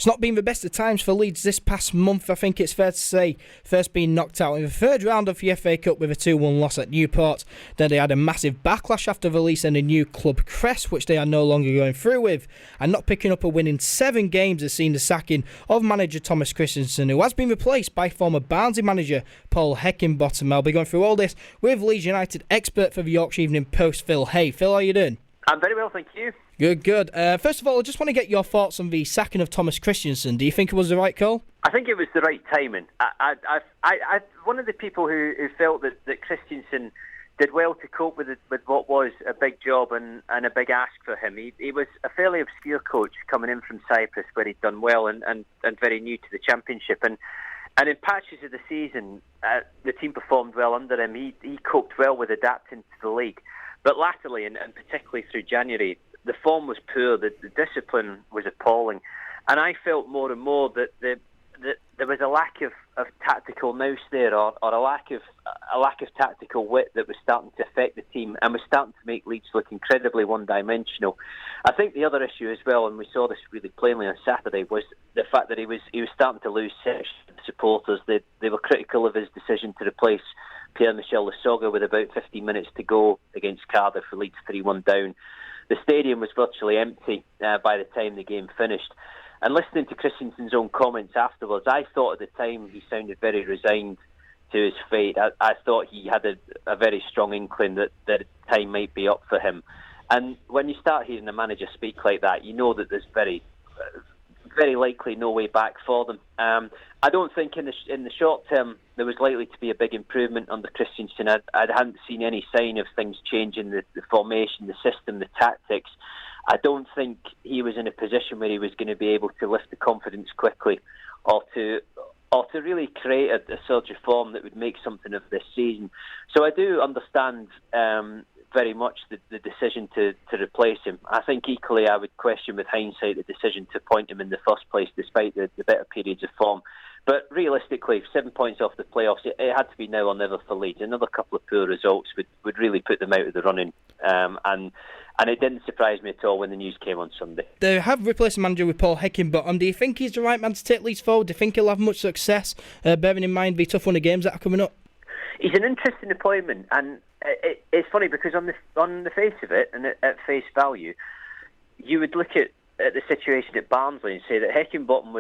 It's not been the best of times for Leeds this past month, I think it's fair to say. First being knocked out in the third round of the FA Cup with a 2-1 loss at Newport. Then they had a massive backlash after releasing a new club crest, which they are no longer going through with. And not picking up a win in 7 games has seen the sacking of manager Thomas Christiansen, who has been replaced by former Barnsley manager Paul Heckingbottom. I'll be going through all this with Leeds United expert for the Yorkshire Evening Post, Phil Hay. Phil, how are you doing? I'm very well, thank you. Good. First of all, I just want to get your thoughts on the sacking of Thomas Christiansen. Do you think it was the right call? I think it was the right timing. I one of the people who felt that Christiansen did well to cope with what was a big job and a big ask for him. He was a fairly obscure coach coming in from Cyprus, where he'd done well and very new to the Championship. And in patches of the season, the team performed well under him. He coped well with adapting to the league. But latterly, and particularly through January, the form was poor, the discipline was appalling. And I felt more and more that there was a lack of tactical nous there, or a lack of tactical wit that was starting to affect the team and was starting to make Leeds look incredibly one-dimensional. I think the other issue as well, and we saw this really plainly on Saturday, was the fact that he was starting to lose supporters. They were critical of his decision to replace Pierre-Michel Lasogga with about 15 minutes to go against Cardiff for Leeds 3-1 down. The stadium was virtually empty by the time the game finished. And listening to Christiansen's own comments afterwards, I thought at the time he sounded very resigned to his fate. I thought he had a very strong inkling that time might be up for him. And when you start hearing a manager speak like that, you know that there's very likely no way back for them. I don't think in the short term there was likely to be a big improvement under Christiansen. I hadn't seen any sign of things changing, the formation, the system, the tactics. I don't think he was in a position where he was going to be able to lift the confidence quickly, or to really create a surge of form that would make something of this season. So I do understand very much the decision to replace him. I think equally I would question with hindsight the decision to appoint him in the first place, despite the better periods of form. But realistically, 7 points off the playoffs, it had to be now or never for Leeds. Another couple of poor results would really put them out of the running. And it didn't surprise me at all when the news came on Sunday. They have replaced the manager with Paul Heckingbottom. Do you think he's the right man to take Leeds forward? Do you think he'll have much success, bearing in mind the tough run of games that are coming up? He's an interesting appointment, and it's funny because on the face of it, and at face value, you would look at the situation at Barnsley and say that Heckingbottom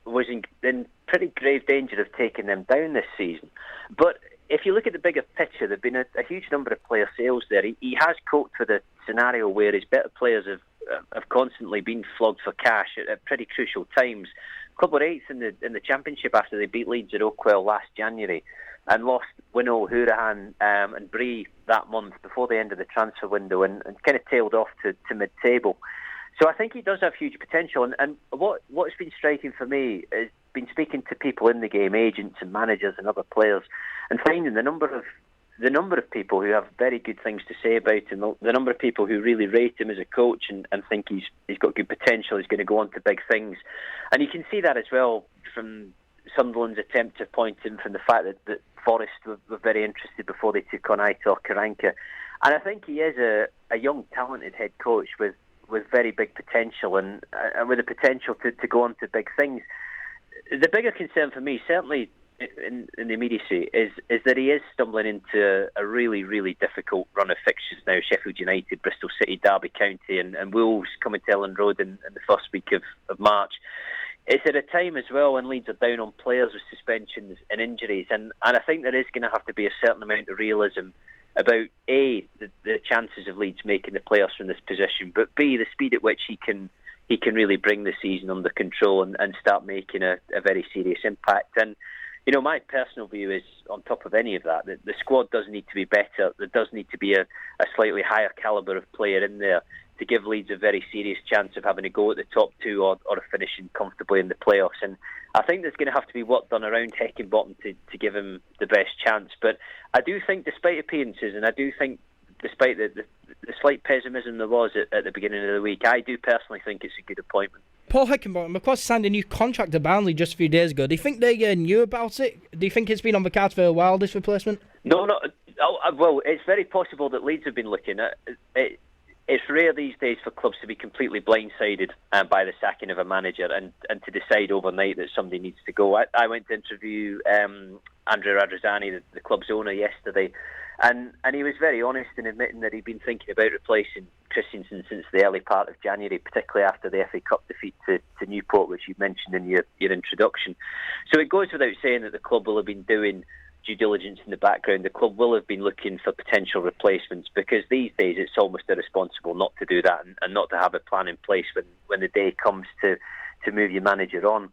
was in pretty grave danger of taking them down this season. But if you look at the bigger picture, there have been a huge number of player sales there. He has coped with a scenario where his better players have constantly been flogged for cash at pretty crucial times. Club were 8th in the Championship after they beat Leeds at Oakwell last January and lost Winnow, Hourihan and Bree that month before the end of the transfer window and kind of tailed off to mid-table. So I think he does have huge potential. And what's been striking for me is been speaking to people in the game, agents and managers and other players, and finding the number of people who have very good things to say about him, the number of people who really rate him as a coach and think he's got good potential, he's going to go on to big things. And you can see that as well from Sunderland's attempt to point him from the fact that Forest were very interested before they took on Aitor Karanka. And I think he is a young, talented head coach with very big potential and with the potential to go on to big things. The bigger concern for me, certainly in the immediacy, is that he is stumbling into a really, really difficult run of fixtures now. Sheffield United, Bristol City, Derby County and Wolves coming to Ellen Road in the first week of March. It's at a time as well when Leeds are down on players with suspensions and injuries, and I think there is going to have to be a certain amount of realism about A, the chances of Leeds making the playoffs from this position, but B, the speed at which he can really bring the season under control and start making a very serious impact. And you know, my personal view is, on top of any of that, the squad does need to be better. There does need to be a slightly higher calibre of player in there to give Leeds a very serious chance of having a go at the top two or finishing comfortably in the playoffs. And I think there's going to have to be work done around Heckingbottom to give him the best chance. But I do think, despite appearances, and I do think despite the slight pessimism there was at the beginning of the week, I do personally think it's a good appointment. Paul Heckingbottom, of course, signed a new contract at Barnsley just a few days ago. Do you think they knew about it? Do you think it's been on the cards for a while, this replacement? No. Well, it's very possible that Leeds have been looking at it. it's rare these days for clubs to be completely blindsided by the sacking of a manager and to decide overnight that somebody needs to go. I went to interview Andrea Radrizzani, the club's owner, yesterday, and he was very honest in admitting that he'd been thinking about replacing Christiansen since the early part of January, particularly after the FA Cup defeat to Newport, which you mentioned in your introduction. So it goes without saying that the club will have been doing due diligence in the background. The club will have been looking for potential replacements, because these days it's almost irresponsible not to do that and not to have a plan in place when the day comes to move your manager on.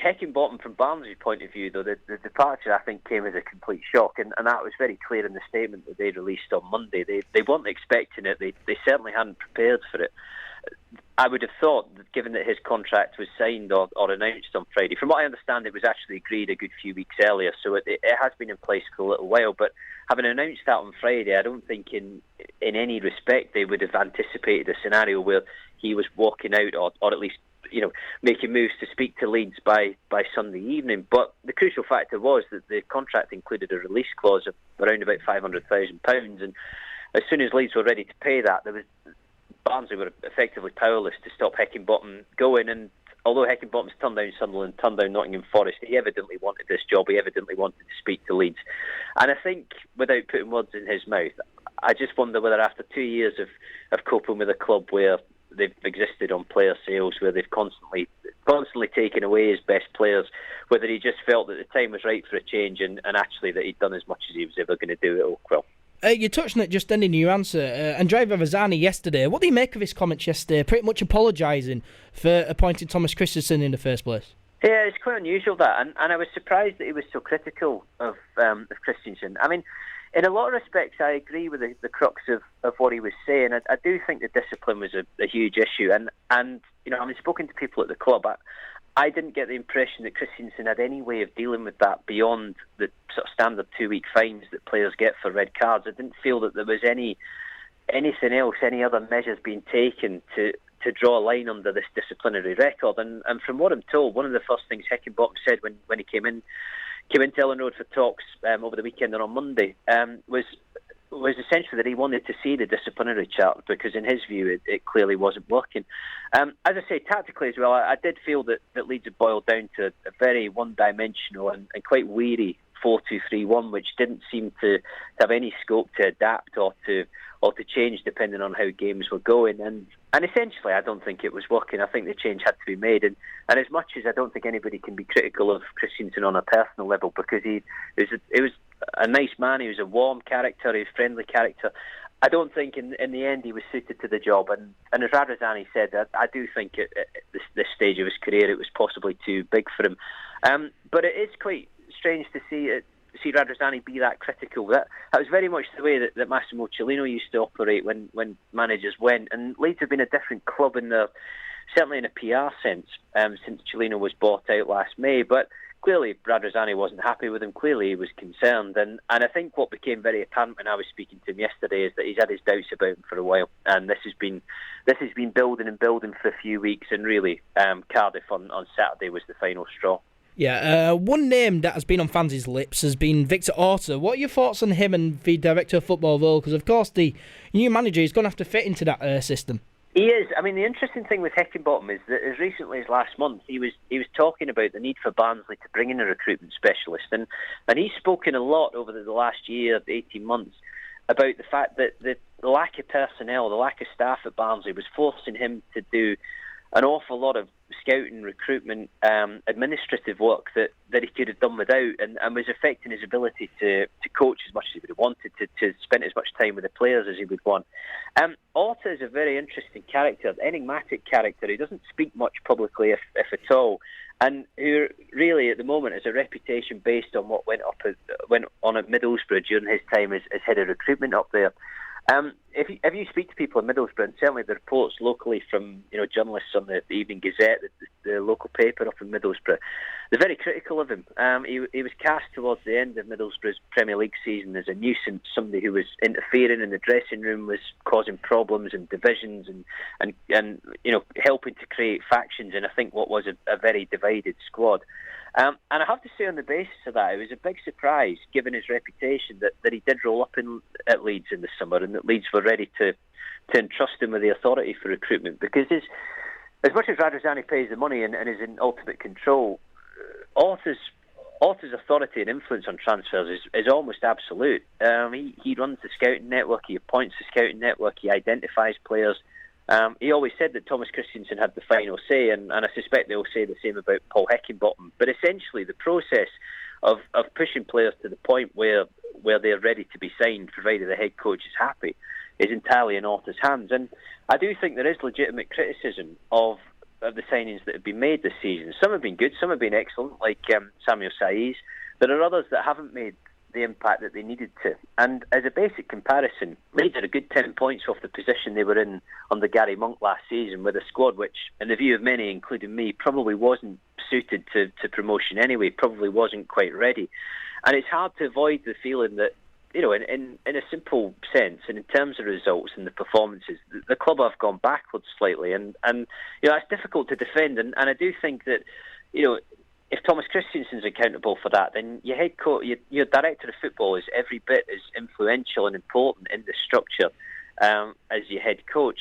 Heckingbottom, from Barnsley's point of view, though, the departure, I think, came as a complete shock, and that was very clear in the statement that they released on Monday. They weren't expecting it. They certainly hadn't prepared for it. I would have thought, given that his contract was signed or announced on Friday, from what I understand, it was actually agreed a good few weeks earlier, so it has been in place for a little while. But having announced that on Friday, I don't think in any respect they would have anticipated a scenario where he was walking out, or at least making moves to speak to Leeds by Sunday evening. But the crucial factor was that the contract included a release clause of around about £500,000, and as soon as Leeds were ready to pay that, Barnsley were effectively powerless to stop Heckingbottom going. And although Heckingbottom's turned down Sunderland, turned down Nottingham Forest, he evidently wanted this job. He evidently wanted to speak to Leeds. And I think, without putting words in his mouth, I just wonder whether after 2 years of coping with a club where they've existed on player sales, where they've constantly taken away his best players, whether he just felt that the time was right for a change and actually that he'd done as much as he was ever going to do at Oakwell. You touched on it just then in your answer. Andrea Radrizzani yesterday, what do you make of his comments yesterday, pretty much apologising for appointing Thomas Christiansen in the first place? Yeah, it's quite unusual, that, and I was surprised that he was so critical of Christiansen. I mean, in a lot of respects, I agree with the crux of what he was saying. I do think the discipline was a huge issue, and having spoken to people at the club, I didn't get the impression that Christiansen had any way of dealing with that beyond the sort of standard 2-week fines that players get for red cards. I didn't feel that there was anything else, any other measures being taken to draw a line under this disciplinary record. And from what I'm told, one of the first things Heckingbottom said when he came into Ellen Road for talks over the weekend and on Monday was essentially that he wanted to see the disciplinary chart, because in his view it clearly wasn't working. As I say, tactically as well, I did feel that Leeds had boiled down to a very one-dimensional and quite weary 4-2-3-1, which didn't seem to have any scope to adapt or to change depending on how games were going. And essentially, I don't think it was working. I think the change had to be made. And as much as I don't think anybody can be critical of Christiansen on a personal level, because he was a nice man, he was a warm character, he was a friendly character, I don't think in the end he was suited to the job. And as Radrizzani said, I do think at this stage of his career it was possibly too big for him. But it is quite strange to see Radrizzani be that critical. That was very much the way that Massimo Cellino used to operate when managers went. And Leeds have been a different club certainly in a PR sense, since Cellino was bought out last May. But clearly Radrizzani wasn't happy with him. Clearly he was concerned. And I think what became very apparent when I was speaking to him yesterday is that he's had his doubts about him for a while. And this has been building and building for a few weeks. And really, Cardiff on Saturday was the final straw. Yeah, one name that has been on fans' lips has been Victor Orta. What are your thoughts on him and the director of football role? Because, of course, the new manager is going to have to fit into that system. He is. I mean, the interesting thing with Heckingbottom is that as recently as last month, he was talking about the need for Barnsley to bring in a recruitment specialist. And he's spoken a lot over the last year, 18 months, about the fact that the lack of personnel, the lack of staff at Barnsley was forcing him to do an awful lot of scouting, recruitment, administrative work that he could have done without, and was affecting his ability to coach as much as he would have wanted, to spend as much time with the players as he would want. Orta is a very interesting character, enigmatic character. He doesn't speak much publicly, if at all, and who really at the moment has a reputation based on what went on at Middlesbrough during his time as head of recruitment up there. If you speak to people in Middlesbrough, and certainly the reports locally from journalists on the Evening Gazette, the local paper up in Middlesbrough, they're very critical of him. He was cast towards the end of Middlesbrough's Premier League season as a nuisance, somebody who was interfering in the dressing room, was causing problems and divisions, and helping to create factions in I think what was a very divided squad. And I have to say, on the basis of that, it was a big surprise, given his reputation, that he did roll up at Leeds in the summer, and that Leeds were ready to entrust him with the authority for recruitment. Because as much as Radrizzani pays the money and is in ultimate control, Orta's authority and influence on transfers is almost absolute. He runs the scouting network, he appoints the scouting network, he identifies players. He always said that Thomas Christiansen had the final say, and I suspect they'll say the same about Paul Heckingbottom. But essentially, the process of pushing players to the point where they're ready to be signed, provided the head coach is happy, is entirely in Orta's hands. And I do think there is legitimate criticism of the signings that have been made this season. Some have been good, some have been excellent, like Samuel Saiz. There are others that haven't made the impact that they needed to. And as a basic comparison, Leeds had a good 10 points off the position they were in under Gary Monk last season, with a squad which, in the view of many, including me, probably wasn't suited to promotion anyway, probably wasn't quite ready. And it's hard to avoid the feeling that, you know, in a simple sense, and in terms of results and the performances, the club have gone backwards slightly, and you know, that's difficult to defend. And I do think that, you know, if Thomas Christiansen's accountable for that, then your head coach, your director of football is every bit as influential and important in the structure as your head coach.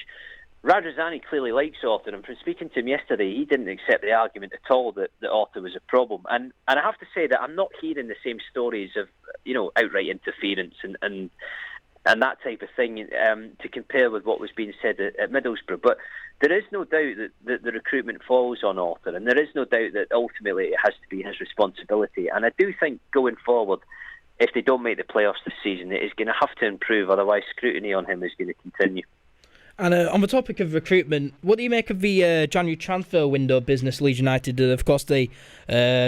Radrizzani clearly likes Orta, and from speaking to him yesterday, he didn't accept the argument at all that Orta was a problem. And I have to say that I'm not hearing the same stories of, you know, outright interference and that type of thing to compare with what was being said at Middlesbrough. But there is no doubt that the recruitment falls on Orta, and there is no doubt that ultimately it has to be his responsibility. And I do think going forward, if they don't make the playoffs this season, it is going to have to improve, otherwise scrutiny on him is going to continue. And on the topic of recruitment, what do you make of the January transfer window business Leeds United did? Of course, they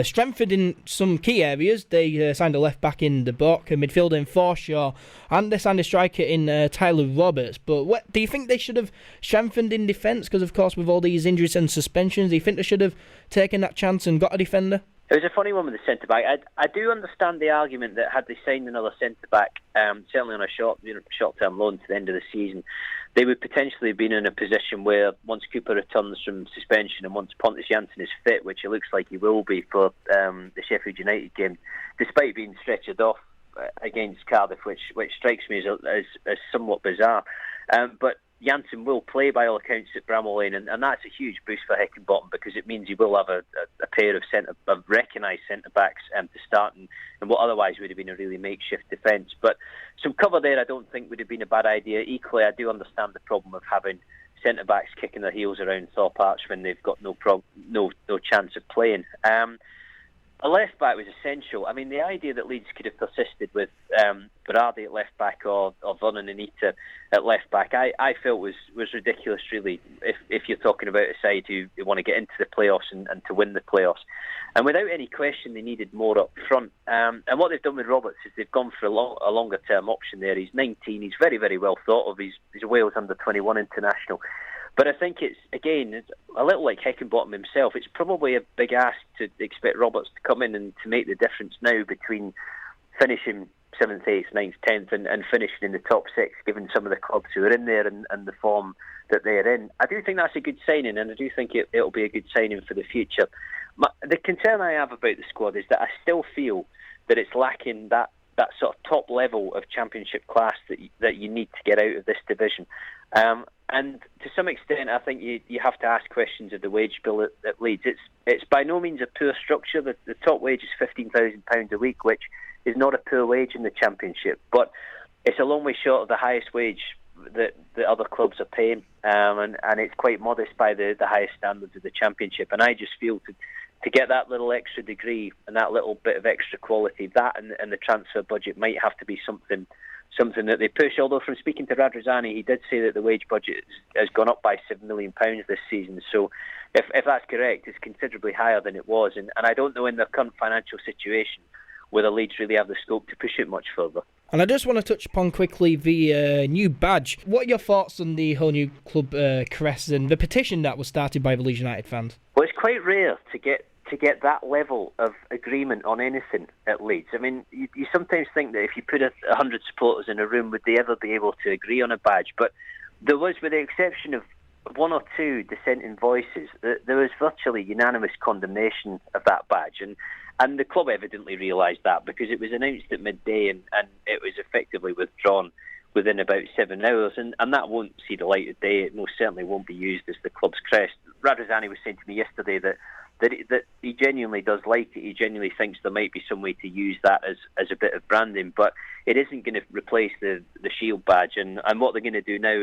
strengthened in some key areas. They signed a left-back in De Bock, a midfielder in Forshaw, and they signed a striker in Tyler Roberts. But what do you think they should have strengthened in defence? Because, of course, with all these injuries and suspensions, do you think they should have taken that chance and got a defender? It was a funny one with the centre-back. I do understand the argument that had they signed another centre-back, certainly on a short-term loan to the end of the season, they would potentially have been in a position where once Cooper returns from suspension and once Pontus Jansson is fit, which it looks like he will be for the Sheffield United game, despite being stretchered off against Cardiff, which strikes me as somewhat bizarre. But Jansson will play by all accounts at Bramall Lane, and that's a huge boost for Heckingbottom, because it means he will have a pair of recognised centre-backs to start in what otherwise would have been a really makeshift defence. But some cover there I don't think would have been a bad idea. Equally, I do understand the problem of having centre-backs kicking their heels around Thorpe Arch when they've got no chance of playing. A left-back was essential. I mean, the idea that Leeds could have persisted with Berardi at left-back or Vernon Anita at left-back, I felt was ridiculous, really, if you're talking about a side who want to get into the playoffs and to win the playoffs. And without any question, they needed more up front. And what they've done with Roberts is they've gone for a longer-term option there. He's 19, he's very, very well thought of. He's a Wales under-21 international. But I think it's a little like Heckingbottom himself. It's probably a big ask to expect Roberts to come in and to make the difference now between finishing 7th, 8th, 9th, 10th and finishing in the top 6, given some of the clubs who are in there and the form that they're in. I do think that's a good signing, and I do think it'll be a good signing for the future. The concern I have about the squad is that I still feel that it's lacking that sort of top level of championship class that you need to get out of this division. And to some extent, I think you have to ask questions of the wage bill at Leeds. It's by no means a poor structure. The top wage is £15,000 a week, which is not a poor wage in the Championship, but it's a long way short of the highest wage that the other clubs are paying, and it's quite modest by the highest standards of the Championship. And I just feel to get that little extra degree and that little bit of extra quality, that and the transfer budget might have to be something that they push. Although from speaking to Radrizzani, he did say that the wage budget has gone up by £7 million this season. So if that's correct, it's considerably higher than it was. And I don't know in their current financial situation whether Leeds really have the scope to push it much further. And I just want to touch upon quickly the new badge. What are your thoughts on the whole new club crest and the petition that was started by the Leeds United fans? Well, it's quite rare to get that level of agreement on anything at Leeds. I mean, you sometimes think that if you put 100 supporters in a room, would they ever be able to agree on a badge? But there was, with the exception of one or two dissenting voices, there was virtually unanimous condemnation of that badge. And the club evidently realised that, because it was announced at midday and it was effectively withdrawn within about 7 hours, and that won't see the light of day. It most certainly won't be used as the club's crest. Radrizzani was saying to me yesterday that he genuinely does like it. He genuinely thinks there might be some way to use that as a bit of branding, but it isn't going to replace the Shield badge. And what they're going to do now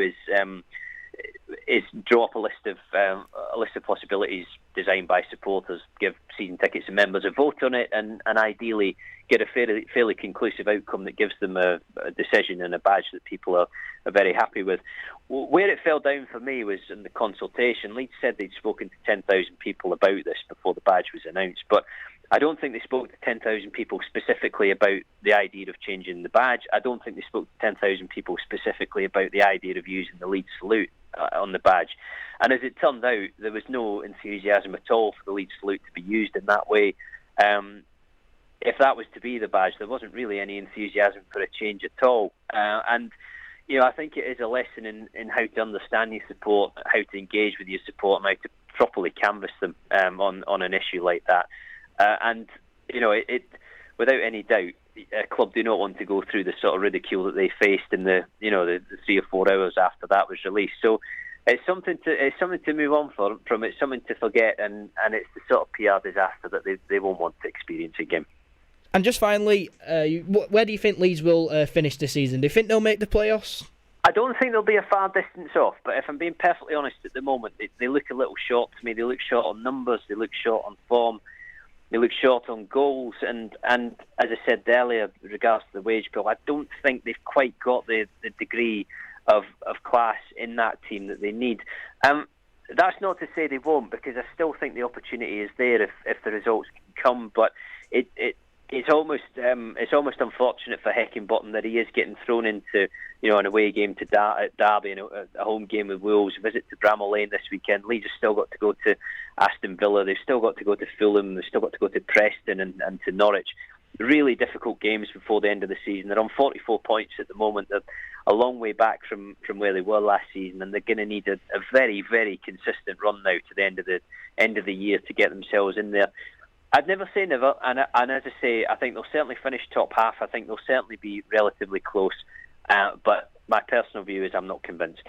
is draw up a list of possibilities designed by supporters, give season tickets and members a vote on it, and ideally get a fairly conclusive outcome that gives them a decision and a badge that people are very happy with. Where it fell down for me was in the consultation. Leeds said they'd spoken to 10,000 people about this before the badge was announced, but I don't think they spoke to 10,000 people specifically about the idea of changing the badge. I don't think they spoke to 10,000 people specifically about the idea of using the Leeds salute on the badge. And as it turned out, there was no enthusiasm at all for the Leeds salute to be used in that way. If that was to be the badge, there wasn't really any enthusiasm for a change at all. And I think it is a lesson in how to understand your support, how to engage with your support, and how to properly canvass them on an issue like that. It without any doubt, a club do not want to go through the sort of ridicule that they faced in the 3 or 4 hours after that was released. So it's something to move on from. It's something to forget, and it's the sort of PR disaster that they won't want to experience again. And just finally, where do you think Leeds will finish this season? Do you think they'll make the playoffs? I don't think they'll be a far distance off, but if I'm being perfectly honest at the moment, they look a little short to me. They look short on numbers, they look short on form, they look short on goals, and as I said earlier, with regards to the wage bill, I don't think they've quite got the degree of class in that team that they need. That's not to say they won't, because I still think the opportunity is there if the results can come, but it's almost unfortunate for Heckingbottom that he is getting thrown into an away game to Derby and a home game with Wolves, a visit to Bramall Lane this weekend. Leeds have still got to go to Aston Villa, they've still got to go to Fulham, they've still got to go to Preston and to Norwich. Really difficult games before the end of the season. They're on 44 points at the moment. They're a long way back from where they were last season, and they're going to need a very, very consistent run now to the end of the year to get themselves in there. I'd never say never, and as I say, I think they'll certainly finish top half. I think they'll certainly be relatively close, but my personal view is I'm not convinced.